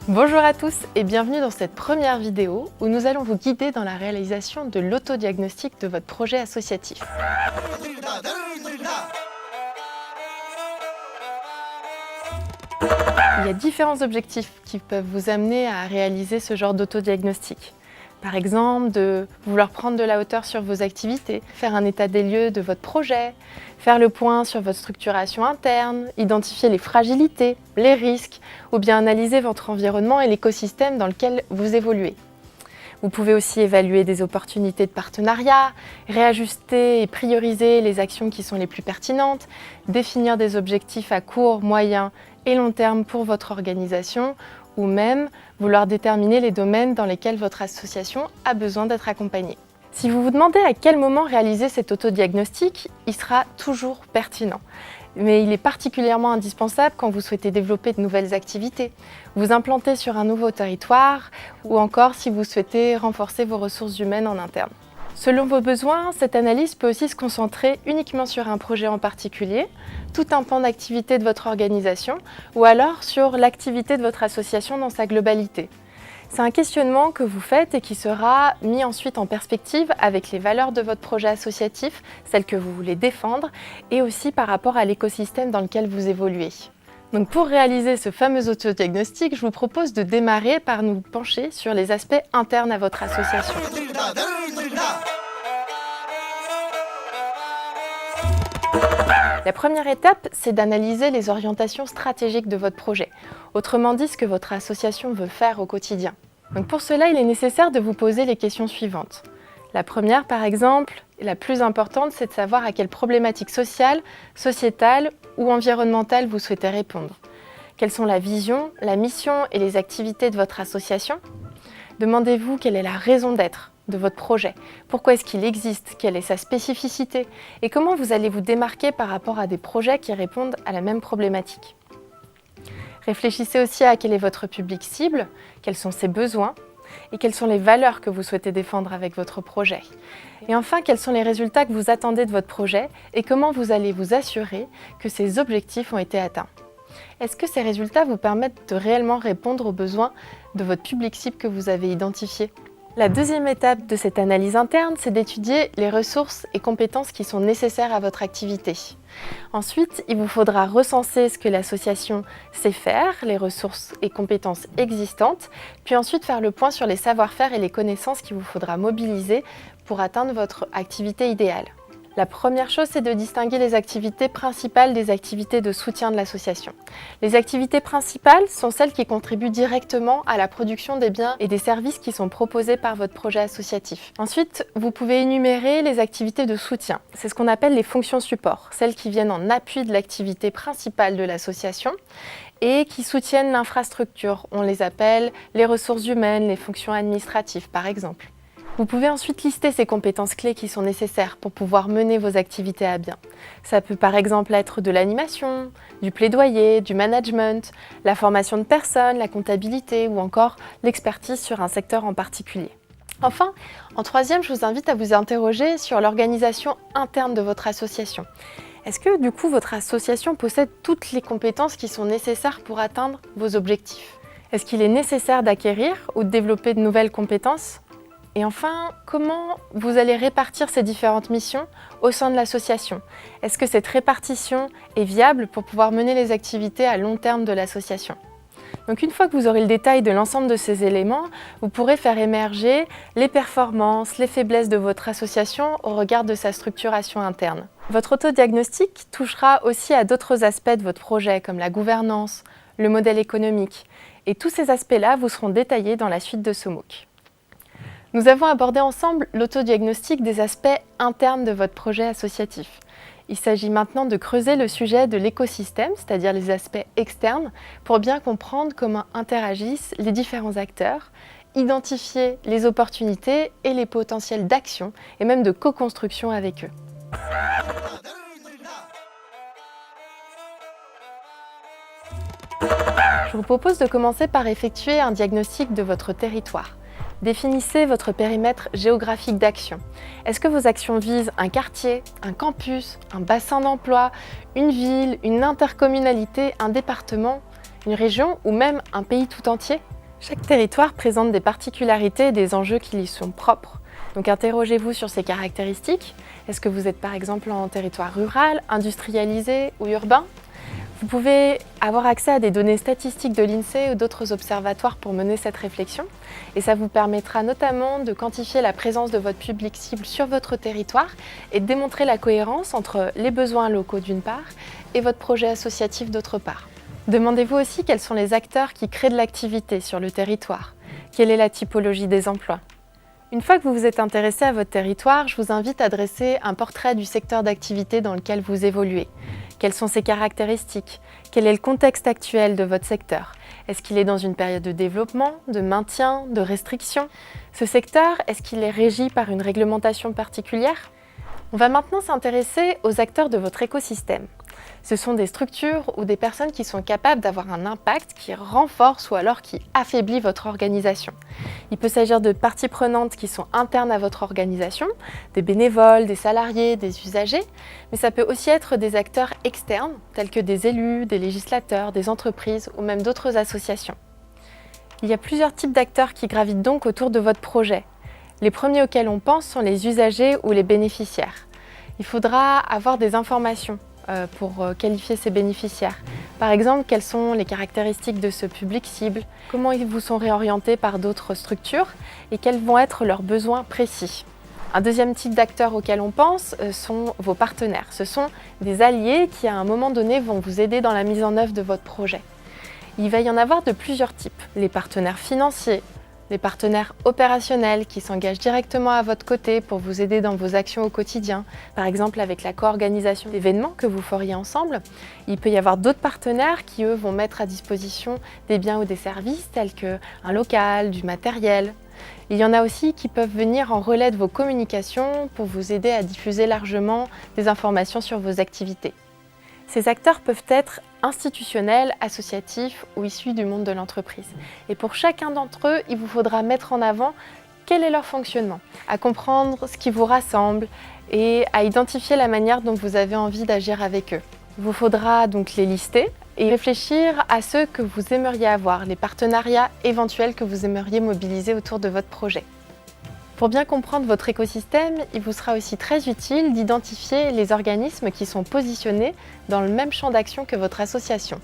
Bonjour à tous et bienvenue dans cette première vidéo où nous allons vous guider dans la réalisation de l'autodiagnostic de votre projet associatif. Il y a différents objectifs qui peuvent vous amener à réaliser ce genre d'autodiagnostic. Par exemple, de vouloir prendre de la hauteur sur vos activités, faire un état des lieux de votre projet, faire le point sur votre structuration interne, identifier les fragilités, les risques, ou bien analyser votre environnement et l'écosystème dans lequel vous évoluez. Vous pouvez aussi évaluer des opportunités de partenariat, réajuster et prioriser les actions qui sont les plus pertinentes, définir des objectifs à court, moyen et long terme pour votre organisation, ou même vouloir déterminer les domaines dans lesquels votre association a besoin d'être accompagnée. Si vous vous demandez à quel moment réaliser cet autodiagnostic, il sera toujours pertinent. Mais il est particulièrement indispensable quand vous souhaitez développer de nouvelles activités, vous implanter sur un nouveau territoire ou encore si vous souhaitez renforcer vos ressources humaines en interne. Selon vos besoins, cette analyse peut aussi se concentrer uniquement sur un projet en particulier, tout un pan d'activité de votre organisation ou alors sur l'activité de votre association dans sa globalité. C'est un questionnement que vous faites et qui sera mis ensuite en perspective avec les valeurs de votre projet associatif, celles que vous voulez défendre, et aussi par rapport à l'écosystème dans lequel vous évoluez. Donc pour réaliser ce fameux autodiagnostic, je vous propose de démarrer par nous pencher sur les aspects internes à votre association. La première étape, c'est d'analyser les orientations stratégiques de votre projet, autrement dit ce que votre association veut faire au quotidien. Donc pour cela, il est nécessaire de vous poser les questions suivantes. La première, par exemple, et la plus importante, c'est de savoir à quelles problématiques sociales, sociétales ou environnementales vous souhaitez répondre. Quelles sont la vision, la mission et les activités de votre association ? Demandez-vous quelle est la raison d'être de votre projet, pourquoi est-ce qu'il existe, quelle est sa spécificité et comment vous allez vous démarquer par rapport à des projets qui répondent à la même problématique. Réfléchissez aussi à quel est votre public cible, quels sont ses besoins et quelles sont les valeurs que vous souhaitez défendre avec votre projet. Et enfin, quels sont les résultats que vous attendez de votre projet et comment vous allez vous assurer que ces objectifs ont été atteints. Est-ce que ces résultats vous permettent de réellement répondre aux besoins de votre public cible que vous avez identifié ? La deuxième étape de cette analyse interne, c'est d'étudier les ressources et compétences qui sont nécessaires à votre activité. Ensuite, il vous faudra recenser ce que l'association sait faire, les ressources et compétences existantes, puis ensuite faire le point sur les savoir-faire et les connaissances qu'il vous faudra mobiliser pour atteindre votre activité idéale. La première chose, c'est de distinguer les activités principales des activités de soutien de l'association. Les activités principales sont celles qui contribuent directement à la production des biens et des services qui sont proposés par votre projet associatif. Ensuite, vous pouvez énumérer les activités de soutien. C'est ce qu'on appelle les fonctions support, celles qui viennent en appui de l'activité principale de l'association et qui soutiennent l'infrastructure. On les appelle les ressources humaines, les fonctions administratives par exemple. Vous pouvez ensuite lister ces compétences clés qui sont nécessaires pour pouvoir mener vos activités à bien. Ça peut par exemple être de l'animation, du plaidoyer, du management, la formation de personnes, la comptabilité ou encore l'expertise sur un secteur en particulier. Enfin, en troisième, je vous invite à vous interroger sur l'organisation interne de votre association. Est-ce que du coup votre association possède toutes les compétences qui sont nécessaires pour atteindre vos objectifs ? Est-ce qu'il est nécessaire d'acquérir ou de développer de nouvelles compétences ? Et enfin, comment vous allez répartir ces différentes missions au sein de l'association ? Est-ce que cette répartition est viable pour pouvoir mener les activités à long terme de l'association ? Donc une fois que vous aurez le détail de l'ensemble de ces éléments, vous pourrez faire émerger les performances, les faiblesses de votre association au regard de sa structuration interne. Votre autodiagnostic touchera aussi à d'autres aspects de votre projet comme la gouvernance, le modèle économique. Et tous ces aspects-là vous seront détaillés dans la suite de ce MOOC. Nous avons abordé ensemble l'autodiagnostic des aspects internes de votre projet associatif. Il s'agit maintenant de creuser le sujet de l'écosystème, c'est-à-dire les aspects externes, pour bien comprendre comment interagissent les différents acteurs, identifier les opportunités et les potentiels d'action et même de co-construction avec eux. Je vous propose de commencer par effectuer un diagnostic de votre territoire. Définissez votre périmètre géographique d'action. Est-ce que vos actions visent un quartier, un campus, un bassin d'emploi, une ville, une intercommunalité, un département, une région ou même un pays tout entier? Chaque territoire présente des particularités et des enjeux qui lui sont propres. Donc interrogez-vous sur ces caractéristiques. Est-ce que vous êtes par exemple en territoire rural, industrialisé ou urbain? Vous pouvez avoir accès à des données statistiques de l'INSEE ou d'autres observatoires pour mener cette réflexion. Et ça vous permettra notamment de quantifier la présence de votre public cible sur votre territoire et de démontrer la cohérence entre les besoins locaux d'une part et votre projet associatif d'autre part. Demandez-vous aussi quels sont les acteurs qui créent de l'activité sur le territoire. Quelle est la typologie des emplois? Une fois que vous vous êtes intéressé à votre territoire, je vous invite à dresser un portrait du secteur d'activité dans lequel vous évoluez. Quelles sont ses caractéristiques? Quel est le contexte actuel de votre secteur? Est-ce qu'il est dans une période de développement, de maintien, de restriction? Ce secteur, est-ce qu'il est régi par une réglementation particulière? On va maintenant s'intéresser aux acteurs de votre écosystème. Ce sont des structures ou des personnes qui sont capables d'avoir un impact qui renforce ou alors qui affaiblit votre organisation. Il peut s'agir de parties prenantes qui sont internes à votre organisation, des bénévoles, des salariés, des usagers, mais ça peut aussi être des acteurs externes, tels que des élus, des législateurs, des entreprises ou même d'autres associations. Il y a plusieurs types d'acteurs qui gravitent donc autour de votre projet. Les premiers auxquels on pense sont les usagers ou les bénéficiaires. Il faudra avoir des informations pour qualifier ces bénéficiaires. Par exemple, quelles sont les caractéristiques de ce public cible, comment ils vous sont réorientés par d'autres structures et quels vont être leurs besoins précis. Un deuxième type d'acteurs auxquels on pense sont vos partenaires. Ce sont des alliés qui, à un moment donné, vont vous aider dans la mise en œuvre de votre projet. Il va y en avoir de plusieurs types. Les partenaires financiers, les partenaires opérationnels qui s'engagent directement à votre côté pour vous aider dans vos actions au quotidien, par exemple avec la co-organisation d'événements que vous feriez ensemble. Il peut y avoir d'autres partenaires qui, eux, vont mettre à disposition des biens ou des services tels qu'un local, du matériel. Il y en a aussi qui peuvent venir en relais de vos communications pour vous aider à diffuser largement des informations sur vos activités. Ces acteurs peuvent être institutionnels, associatifs ou issus du monde de l'entreprise. Et pour chacun d'entre eux, il vous faudra mettre en avant quel est leur fonctionnement, à comprendre ce qui vous rassemble et à identifier la manière dont vous avez envie d'agir avec eux. Il vous faudra donc les lister et réfléchir à ceux que vous aimeriez avoir, les partenariats éventuels que vous aimeriez mobiliser autour de votre projet. Pour bien comprendre votre écosystème, il vous sera aussi très utile d'identifier les organismes qui sont positionnés dans le même champ d'action que votre association.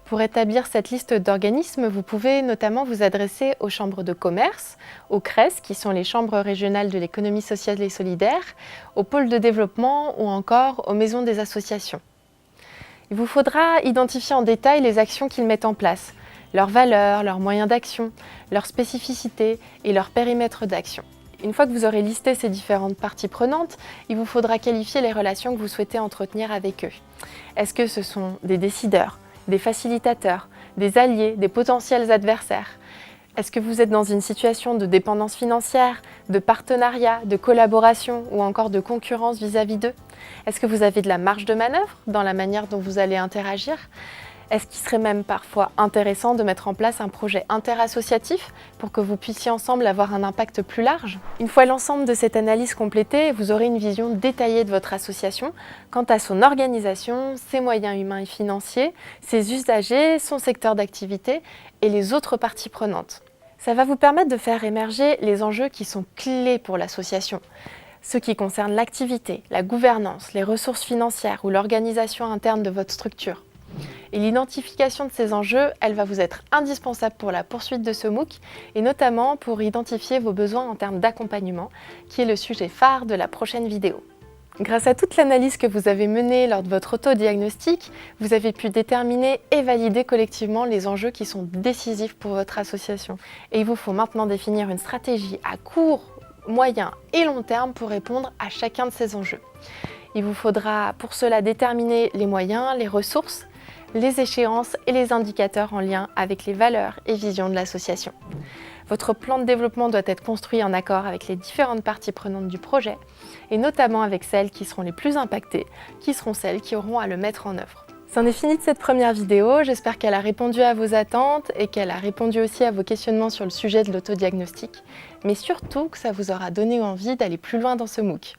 Pour établir cette liste d'organismes, vous pouvez notamment vous adresser aux chambres de commerce, aux CRES, qui sont les chambres régionales de l'économie sociale et solidaire, aux pôles de développement ou encore aux maisons des associations. Il vous faudra identifier en détail les actions qu'ils mettent en place, leurs valeurs, leurs moyens d'action, leurs spécificités et leur périmètre d'action. Une fois que vous aurez listé ces différentes parties prenantes, il vous faudra qualifier les relations que vous souhaitez entretenir avec eux. Est-ce que ce sont des décideurs, des facilitateurs, des alliés, des potentiels adversaires? Est-ce que vous êtes dans une situation de dépendance financière, de partenariat, de collaboration ou encore de concurrence vis-à-vis d'eux? Est-ce que vous avez de la marge de manœuvre dans la manière dont vous allez interagir? Est-ce qu'il serait même parfois intéressant de mettre en place un projet interassociatif pour que vous puissiez ensemble avoir un impact plus large? Une fois l'ensemble de cette analyse complétée, vous aurez une vision détaillée de votre association quant à son organisation, ses moyens humains et financiers, ses usagers, son secteur d'activité et les autres parties prenantes. Ça va vous permettre de faire émerger les enjeux qui sont clés pour l'association. Ceux qui concernent l'activité, la gouvernance, les ressources financières ou l'organisation interne de votre structure. Et l'identification de ces enjeux, elle va vous être indispensable pour la poursuite de ce MOOC et notamment pour identifier vos besoins en termes d'accompagnement, qui est le sujet phare de la prochaine vidéo. Grâce à toute l'analyse que vous avez menée lors de votre autodiagnostic, vous avez pu déterminer et valider collectivement les enjeux qui sont décisifs pour votre association. Et il vous faut maintenant définir une stratégie à court, moyen et long terme pour répondre à chacun de ces enjeux. Il vous faudra pour cela déterminer les moyens, les ressources, les échéances et les indicateurs en lien avec les valeurs et visions de l'association. Votre plan de développement doit être construit en accord avec les différentes parties prenantes du projet et notamment avec celles qui seront les plus impactées, qui seront celles qui auront à le mettre en œuvre. C'en est fini de cette première vidéo, j'espère qu'elle a répondu à vos attentes et qu'elle a répondu aussi à vos questionnements sur le sujet de l'autodiagnostic, mais surtout que ça vous aura donné envie d'aller plus loin dans ce MOOC.